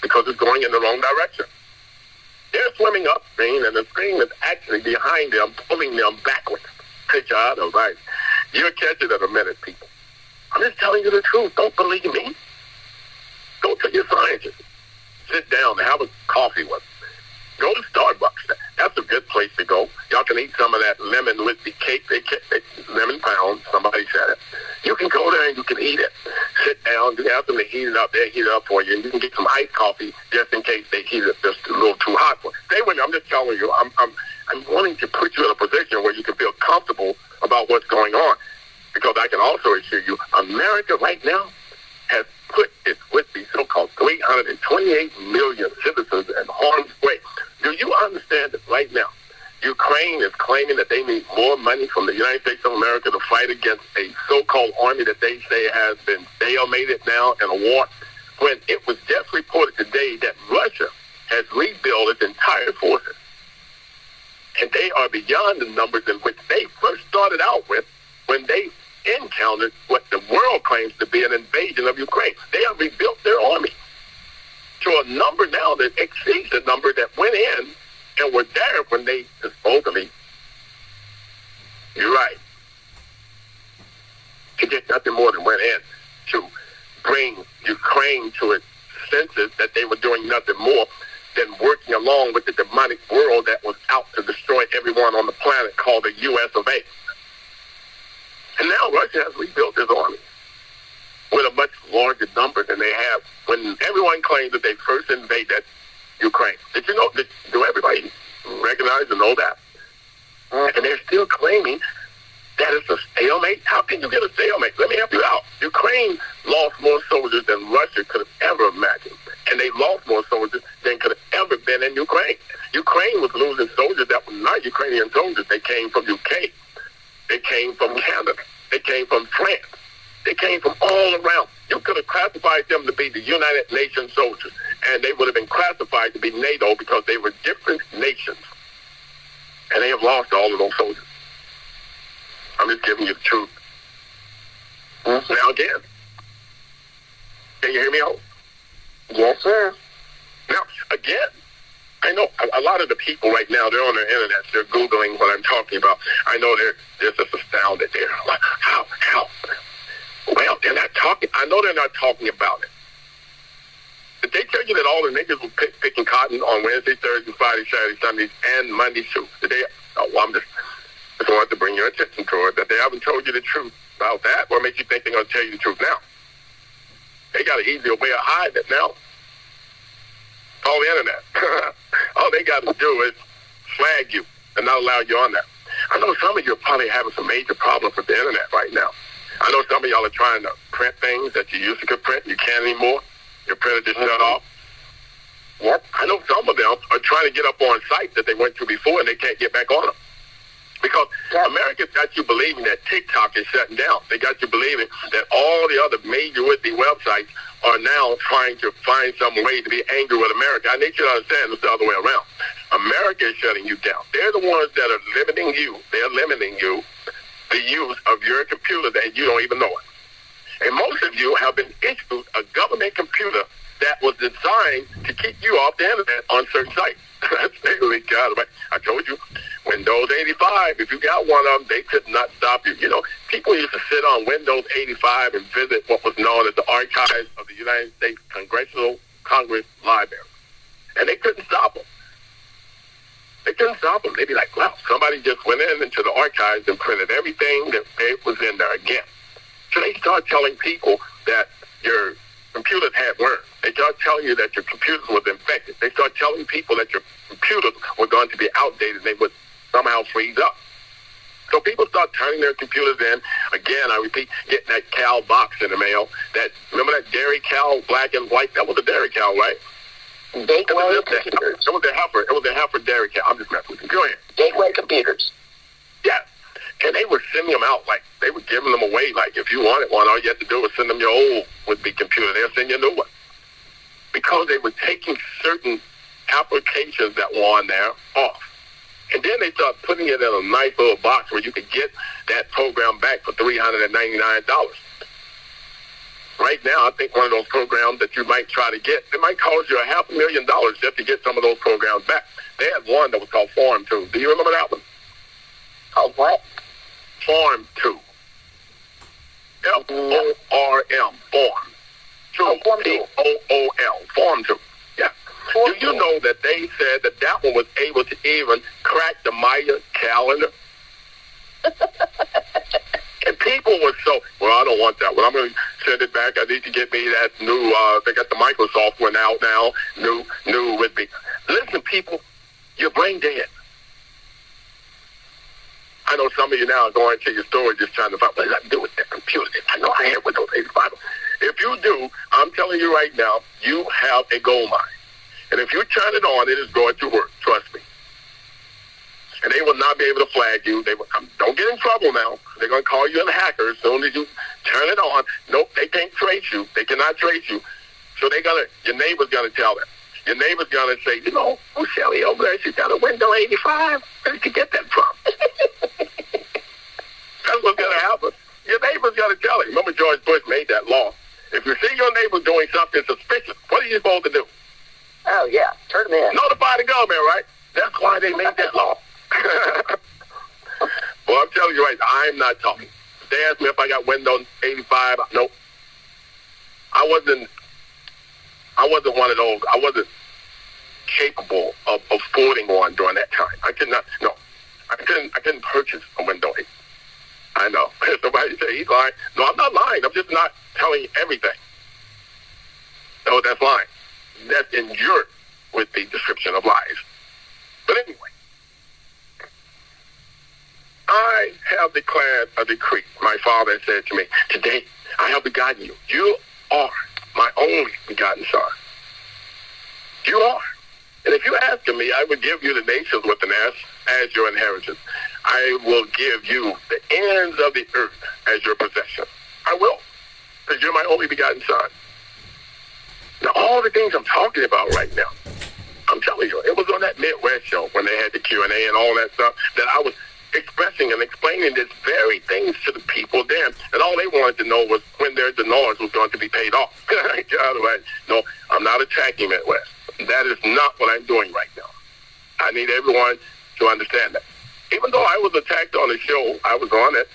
B: because it's going in the wrong direction. They're swimming upstream, and the stream is actually behind them, pulling them backwards. Picture out of right. You'll catch it in a minute, people. I'm just telling you the truth. Don't believe me. Go to your scientists. Sit down and have a coffee with them. Go to Starbucks. That's a good place to go. Y'all can eat some of that lemon with the cake. Lemon pound. Somebody said it. You can go there and you can eat it. Sit down. You have them to heat it up. They'll heat it up for you. And you can get some iced coffee just in case they heat it just a little too hot for you. Stay with me. I'm just telling you. I'm wanting to put you in a position where you can feel comfortable about what's going on. Because I can also assure you, America right now has put its would-be so-called 328 million citizens in harm's way. Do you understand that right now, Ukraine is claiming that they need more money from the United States of America to fight against a so-called army that they say has been stalemated now in a war, when it was just reported today that Russia has rebuilt its entire forces. And they are beyond the numbers in which they first started out with when they encountered what the world claims to be an invasion of Ukraine. They have rebuilt their army to a number now that exceeds the number that went in and were there when they supposedly, you're right, to get nothing more than went in to bring Ukraine to its senses that they were doing nothing more than working along with the demonic world that was out to destroy everyone on the planet called the U.S. of A. And now Russia has rebuilt its army with a much larger number than they have when everyone claims that they first invaded Ukraine. Did you know, do everybody recognize and know that? And they're still claiming that it's a stalemate. How can you get a stalemate? Let me help you out. Ukraine lost more soldiers than Russia could have ever imagined. And they lost more soldiers than could have ever been in Ukraine. Ukraine was losing soldiers that were not Ukrainian soldiers. They came from UK. They came from Canada. They came from France. They came from all around. You could have classified them to be the United Nations soldiers, and they would have been classified to be NATO because they were different nations. And they have lost all of those soldiers. I'm just giving you the truth. Now again, can you hear me out?
A: Yes, sir.
B: Now, again, I know a lot of the people right now, they're on their internet, they're Googling what I'm talking about. I know they're just astounded. They're like, how? Well, they're not talking. I know they're not talking about it. Did they tell you that all the niggas were picking cotton on Wednesday, Thursday, Friday, Saturday, Sundays, and Monday too? Did they? I'm just wanted to bring your attention to it, that they haven't told you the truth about that. What makes you think they're going to tell you the truth now? They got an easier way of hiding it now. All the internet. All they got to do is flag you and not allow you on there. I know some of you are probably having some major problems with the internet right now. I know some of y'all are trying to print things that you used to could print. You can't anymore. Your printer just shut off.
A: Yep.
B: I know some of them are trying to get up on sites that they went to before and they can't get back on them. Because America's got you believing that TikTok is shutting down. They got you believing that all the other major would-be websites are now trying to find some way to be angry with America. I need you to understand it's the other way around. America is shutting you down. They're the ones that are limiting you. They're limiting you the use of your computer that you don't even know it. And most of you have been issued a government computer that was designed to keep you off the internet on certain sites. That's really God. I told you, Windows 85, if you got one of them, they could not stop you. You know, people used to sit on Windows 85 and visit what was known as the archives of the United States Congress Library. And they couldn't stop them. They couldn't stop them. They'd be like, well, somebody just went into the archives and printed everything that was in there again. So they start telling people that your computers had worms. They start telling you that your computers was infected. They start telling people that your computers were going to be outdated. They would somehow freeze up. So people start turning their computers in. Again, I repeat, getting that Cal box in the mail. Remember that Dairy Cal, black and white? That was a Dairy Cal, right?
A: Gateway computers.
B: It was a heifer Dairy Cal. I'm just messing with you. Go ahead.
A: Gateway computers.
B: Yeah. And they were sending them out like they were giving them away. Like if you wanted one, all you had to do was send them your old would-be computer. They'll send you a new one. Because they were taking certain applications that were on there off. And then they start putting it in a nice little box where you could get that program back for $399. Right now, I think one of those programs that you might try to get, it might cost you $500,000 just to get some of those programs back. They had one that was called Form 2. Do you remember that one?
A: Called what?
B: Form 2. F-O-R-M. Form 2. P-O-O-L. Form 2. Yeah. Do you know that they said that one was able to even crack the Maya calendar? And people were so, well, I don't want that one. I'm going to send it back. I need to get me that new, they got the Microsoft one out now. New with me. Listen, people, you're brain dead. I know some of you now are going to your store just trying to find what does that do with that computer. I know I had Windows 85. If you do, I'm telling you right now, you have a gold mine. And if you turn it on, it is going to work. Trust me. And they will not be able to flag you. Don't get in trouble now. They're going to call you a hacker as soon as you turn it on. Nope, they can't trace you. They cannot trace you. So your neighbor's going to tell them. Your neighbor's going to say, oh, Shelly over there, she's got a Windows 85. Where did you get that from? That's what's going to happen. Your neighbor's going to tell you. Remember George Bush made that law. If you see your neighbor doing something suspicious, what are you supposed to do?
A: Oh, yeah. Turn them in.
B: Notify the government, right? That's why they made that law. Well, I'm telling you right now, I'm not talking. They asked me if I got Windows 85. Nope. I wasn't one of those. I wasn't capable of affording one during that time. I couldn't purchase a Windows 8. I know. Somebody say he's lying. No, I'm not lying. I'm just not telling you everything. No, that's lying. That's in your with the description of lies. But anyway, I have declared a decree. My father said to me, today I have begotten you. You are my only begotten son. You are. And if you ask of me, I will give you the nations with an S as your inheritance. I will give you the ends of the earth as your possession. I will, because you're my only begotten son. Now, all the things I'm talking about right now, I'm telling you, it was on that Midwest show when they had the Q&A and all that stuff that I was expressing and explaining these very things to the people then. And all they wanted to know was when their dinners was going to be paid off. No, I'm not attacking Midwest. That is not what I'm doing right now. I need everyone to understand that. Even though I was attacked on the show, I was on it.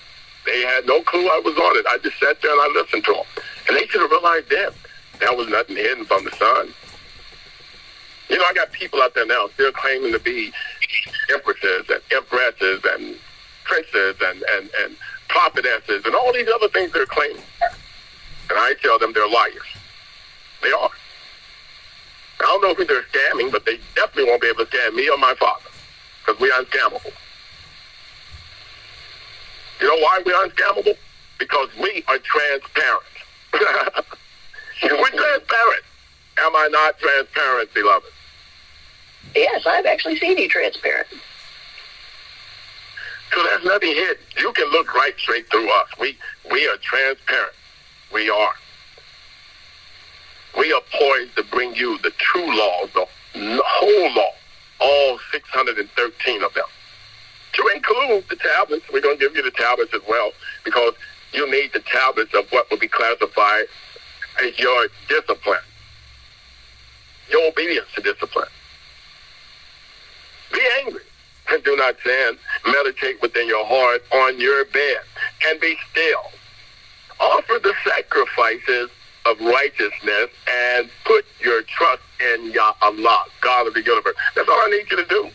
B: They had no clue I was on it. I just sat there and I listened to them. And they should have realized then that was nothing hidden from the sun. You know, I got people out there now still claiming to be empresses and empresses and princes and prophetesses and all these other things they're claiming. And I tell them they're liars. They are. I don't know who they're scamming, but they definitely won't be able to scam me or my father because we're unscammable. You know why we're unscammable? Because we are transparent. We're transparent. Am I not transparent, beloved?
A: Yes, I've actually seen you transparent.
B: So there's nothing hidden. You can look right straight through us. We are transparent. We are. We are poised to bring you the true laws, the whole law, all 613 of them, to include include the tablets. We're going to give you the tablets as well, because you need the tablets of what will be classified as your discipline, your obedience to discipline. Be angry and do not sin. Meditate within your heart on your bed and be still. Offer the sacrifices of righteousness and put your trust in Yah-Allah, God of the universe. That's all I need you to do.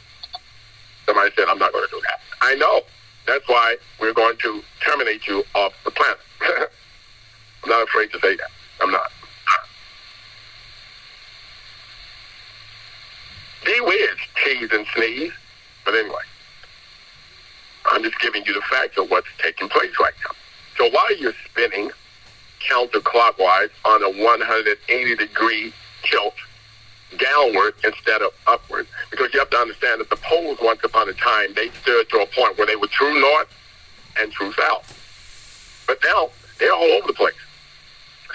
B: Somebody said, I'm not going to do that. I know. That's why we're going to terminate you off the planet. I'm not afraid to say that. I'm not. Gee whiz, cheese and sneeze. But anyway, I'm just giving you the facts of what's taking place right now. So while you're spinning counterclockwise on a 180-degree tilt, downward instead of upward, because you have to understand that the poles once upon a time, they stood to a point where they were true north and true south. But now they're all over the place.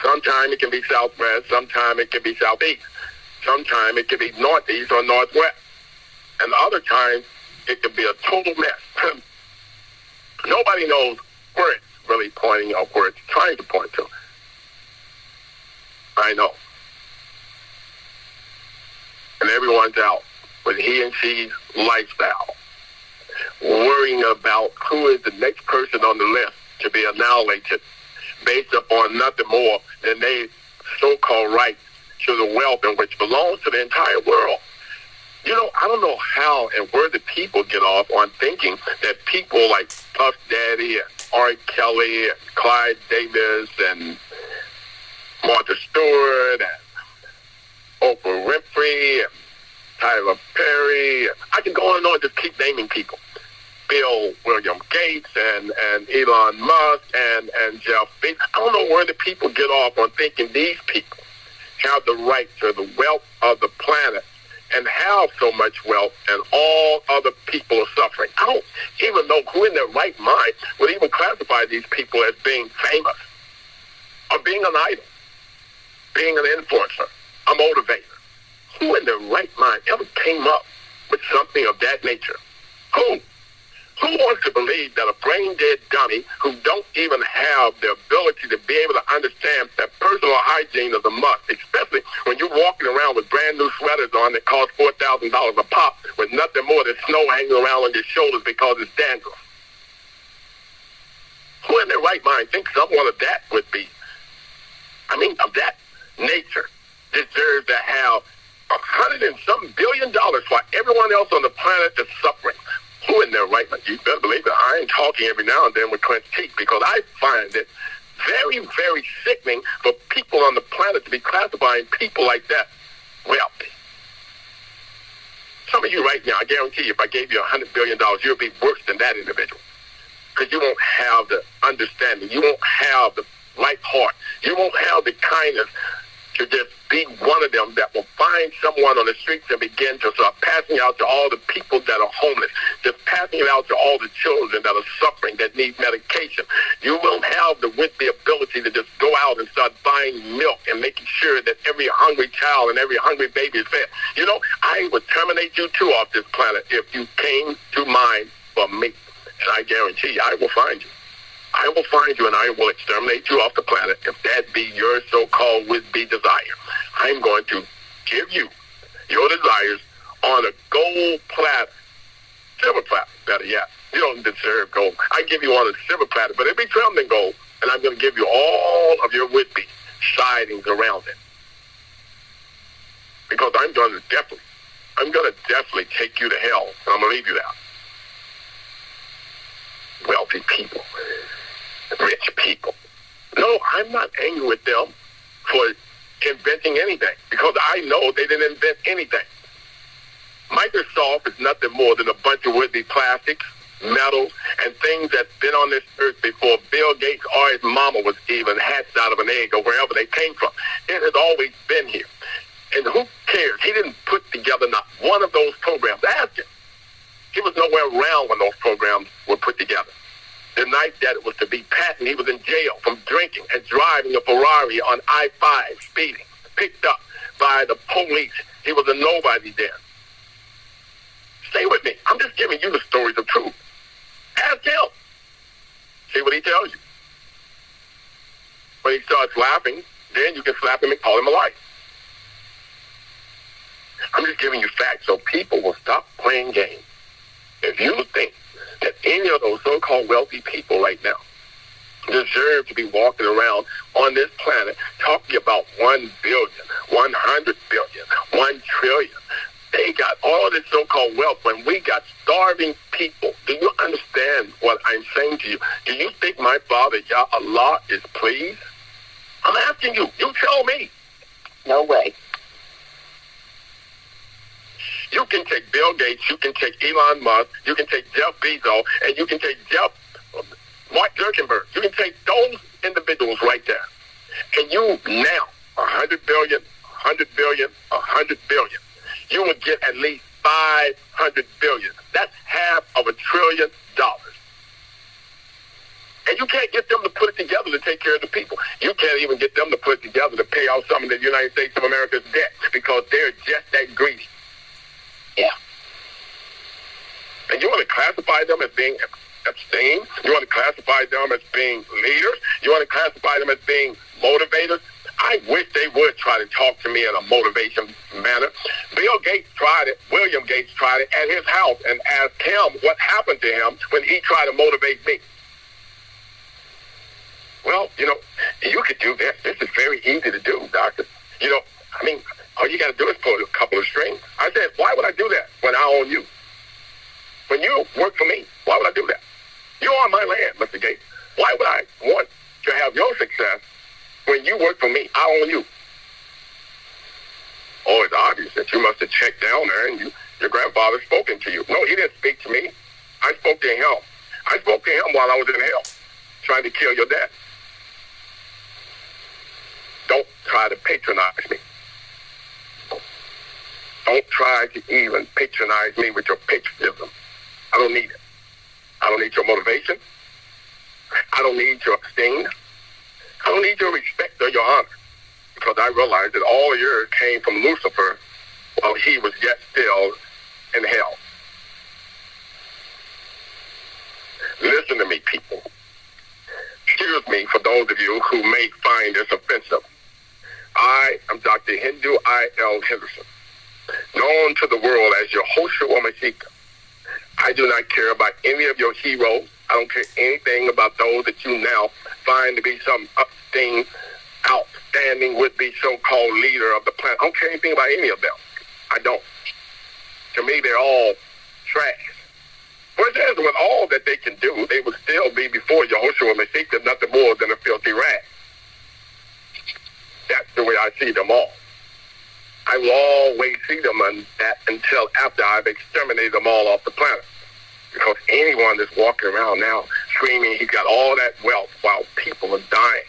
B: Sometimes it can be southwest, sometimes it can be southeast, sometimes it can be northeast or northwest, and other times it can be a total mess. Nobody knows where it's really pointing or where it's trying to point to. I know. And everyone's out with he and she's lifestyle, worrying about who is the next person on the list to be annihilated based upon nothing more than they so-called right to the wealth in which belongs to the entire world. You know, I don't know how and where the people get off on thinking that people like Puff Daddy and R. Kelly and Clyde Davis and Martha Stewart and Oprah Winfrey and Tyler Perry. I can go on and on, just keep naming people. Bill William Gates and Elon Musk and Jeff Bezos. I don't know where the people get off on thinking these people have the right to the wealth of the planet and have so much wealth and all other people are suffering. I don't even know who in their right mind would even classify these people as being famous or being an idol, being an influencer, a motivator. Who in their right mind ever came up with something of that nature? Who? Who wants to believe that a brain-dead dummy who don't even have the ability to be able to understand that personal hygiene is a must, especially when you're walking around with brand-new sweaters on that cost $4,000 a pop with nothing more than snow hanging around on your shoulders because it's dandruff? Who in their right mind thinks someone of that would be, of that nature, deserves to have $100 and some billion while everyone else on the planet is suffering? Who in their right mind? You better believe it. I ain't talking every now and then with clenched teeth, because I find it very, very sickening for people on the planet to be classifying people like that wealthy. Some of you right now, I guarantee you, if I gave you $100 billion, you'll be worse than that individual, because you won't have the understanding. You won't have the right heart. You won't have the kindness to just be one of them that will find someone on the streets and begin to start passing out to all the people that are homeless, just passing it out to all the children that are suffering, that need medication. You won't have the ability to just go out and start buying milk and making sure that every hungry child and every hungry baby is fed. You know, I would terminate you too off this planet if you came to mind for me. And I guarantee you, I will find you. I will find you and I will exterminate you off the planet if that be your so-called would-be desire. I'm going to give you your desires on a gold platter, silver platter, better yet. You don't deserve gold. I give you on a silver platter, but it'll be trimmed in gold, and I'm going to give you all of your would-be sidings around it. Because I'm going to definitely take you to hell, and I'm going to leave you there. Wealthy people. Rich people. No, I'm not angry with them for inventing anything, because I know they didn't invent anything. Microsoft is nothing more than a bunch of would-be plastics, metals, and things that's been on this earth before Bill Gates or his mama was even hatched out of an egg or wherever they came from. It has always been here. And who cares? He didn't put together not one of those programs. Ask him. He was nowhere around when those programs were put together. The night that it was to be patented, he was in jail from drinking and driving a Ferrari on I-5, speeding, picked up by the police. He was a nobody then. Stay with me. I'm just giving you the stories of truth. what he tells you. When he starts laughing, then you can slap him and call him a liar. I'm just giving you facts so people will stop playing games. If you think that any of those so-called wealthy people right now deserve to be walking around on this planet talking about 1 billion, 100 billion, 1 trillion, they got all this so-called wealth when we got starving people. Do you understand what I'm saying to you? Do you think my Father, Yah Allah, is pleased? I'm asking you. You tell me.
A: No way.
B: You can take Bill Gates, you can take Elon Musk, you can take Jeff Bezos, and you can take Mark Zuckerberg. You can take those individuals right there. And you now, 100 billion, 100 billion, 100 billion, you would get at least 500 billion. That's half of $1 trillion. And you can't get them to put it together to take care of the people. You can't even get them to put it together to pay off some of the United States of America's debt because they're just that greedy.
A: Yeah.
B: And you want to classify them as being abstained? You want to classify them as being leaders? You want to classify them as being motivators? I wish they would try to talk to me in a motivation manner. Bill Gates tried it. William Gates tried it at his house and asked him what happened to him when he tried to motivate me. Well, you know, you could do this. This is very easy to do, doctor. You know, I mean, all you got to do is pull a couple of strings. I said, why would I do that when I own you? When you work for me, why would I do that? You're on my land, Mr. Gates. Why would I want to have your success when you work for me? I own you. Oh, it's obvious that you must have checked down there and your grandfather spoken to you. No, he didn't speak to me. I spoke to him. I spoke to him while I was in hell, trying to kill your dad. Don't try to patronize me. Don't try to even patronize me with your patriotism. I don't need it. I don't need your motivation. I don't need your abstain. I don't need your respect or your honor, because I realize that all of yours came from Lucifer while he was yet still in hell. Listen to me, people. Excuse me for those of you who may find this offensive. I am Dr. Hindu I.L. Henderson, known to the world as Yahoshua. I do not care about any of your heroes. I don't care anything about those that you now find to be some outstanding would-be so-called leader of the planet. I don't care anything about any of them. I don't. To me, they're all trash. But it says with all that they can do, they would still be before Yahoshua Mashiach nothing more than a filthy rag. That's the way I see them all. I will always see them on that until after I've exterminated them all off the planet. Because anyone that's walking around now screaming he's got all that wealth while people are dying,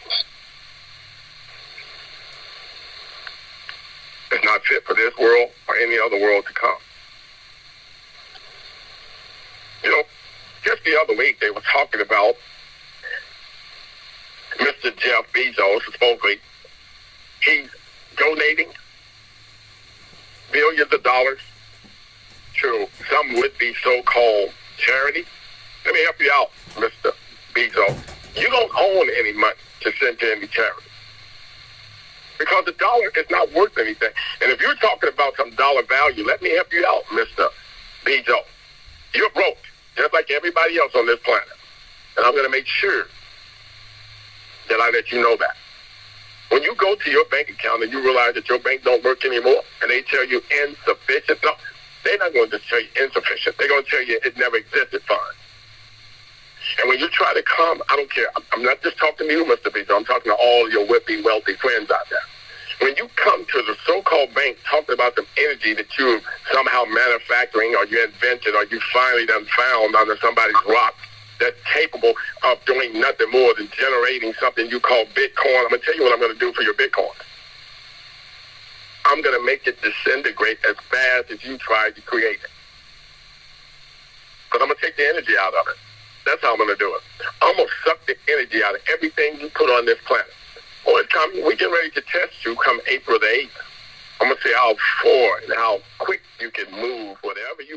B: it's not fit for this world or any other world to come. You know, just the other week they were talking about Mr. Jeff Bezos, supposedly he's donating billions of dollars to some would-be so-called charity. Let me help you out, Mr. Bezos. You don't own any money to send to any charity, because the dollar is not worth anything. And if you're talking about some dollar value, let me help you out, Mr. Bezos. You're broke, just like everybody else on this planet. And I'm going to make sure that I let you know that. When you go to your bank account and you realize that your bank don't work anymore and they tell you insufficient, no, they're not going to just tell you insufficient. They're going to tell you it never existed fund. And when you try to come, I don't care. I'm not just talking to you, Mr. Bezos. I'm talking to all your would-be wealthy friends out there. When you come to the so-called bank talking about some energy that you're somehow manufacturing or you invented or you finally done found under somebody's rock that's capable of doing nothing more than generating something you call Bitcoin, I'm going to tell you what I'm going to do for your Bitcoin. I'm going to make it disintegrate as fast as you tried to create it. Because I'm going to take the energy out of it. That's how I'm going to do it. I'm going to suck the energy out of everything you put on this planet. Oh, it's coming. We're getting ready to test you come April the 8th. I'm going to see how far and how quick you can move whatever you